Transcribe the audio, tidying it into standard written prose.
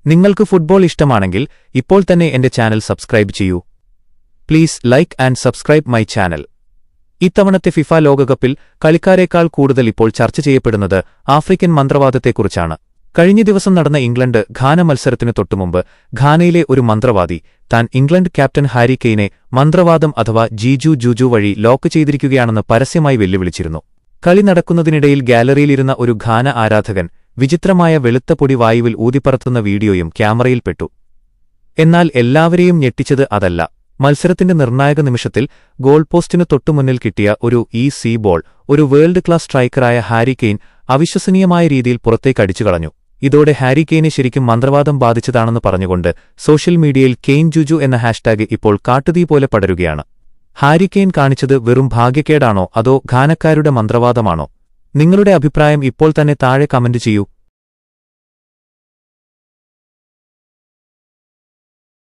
നിങ്ങൾക്ക് ഫുട്ബോൾ ഇഷ്ടമാണെങ്കിൽ ഇപ്പോൾ തന്നെ എന്റെ ചാനൽ സബ്സ്ക്രൈബ് ചെയ്യൂ. Please like and subscribe my channel. ഇത്തവണത്തെ ഫിഫ ലോകകപ്പിൽ കളിക്കാരേക്കാൾ കൂടുതൽ ഇപ്പോൾ ചർച്ച ചെയ്യപ്പെടുന്നത് ആഫ്രിക്കൻ മന്ത്രവാദത്തെക്കുറിച്ചാണ്. കഴിഞ്ഞ ദിവസം നടന്ന ഇംഗ്ലണ്ട് ഘാന മത്സരത്തിനു തൊട്ടുമുമ്പ് ഘാനയിലെ ഒരു മന്ത്രവാദി താൻ ഇംഗ്ലണ്ട് ക്യാപ്റ്റൻ ഹാരി കെയ്നെ മന്ത്രവാദം അഥവാ ജീജു ജൂജു വഴി ലോക്ക് ചെയ്തിരിക്കുകയാണെന്ന് പരസ്യമായി വെല്ലുവിളിച്ചിരുന്നു. കളി നടക്കുന്നതിനിടയിൽ ഗാലറിയിലിരുന്ന ഒരു ഘാന ആരാധകൻ വിചിത്രമായ വെളുത്ത പൊടി വായുവിൽ ഊതിപ്പറത്തുന്ന വീഡിയോയും ക്യാമറയിൽപ്പെട്ടു. എന്നാൽ എല്ലാവരെയും ഞെട്ടിച്ചത് അതല്ല. മത്സരത്തിന്റെ നിർണായക നിമിഷത്തിൽ ഗോൾ പോസ്റ്റിനു തൊട്ടുമുന്നിൽ കിട്ടിയ ഒരു സി ബോൾ ഒരു വേൾഡ് ക്ലാസ് സ്ട്രൈക്കറായ ഹാരി കെയ്ൻ അവിശ്വസനീയമായ രീതിയിൽ പുറത്തേക്കടിച്ചു കളഞ്ഞു. ഇതോടെ ഹാരി കെയ്നെ ശരിക്കും മന്ത്രവാദം ബാധിച്ചതാണെന്ന് പറഞ്ഞുകൊണ്ട് സോഷ്യൽ മീഡിയയിൽ കെയ്ൻ ജുജു എന്ന ഹാഷ്ടാഗ് ഇപ്പോൾ കാട്ടുതീ പോലെ പടരുകയാണ്. ഹാരി കെയ്ൻ കാണിച്ചത് വെറും ഭാഗ്യക്കേടാണോ അതോ ഘാനക്കാരുടെ മന്ത്രവാദമാണോ? നിങ്ങളുടെ അഭിപ്രായം ഇപ്പോൾ തന്നെ താഴെ കമന്റ് ചെയ്യൂ.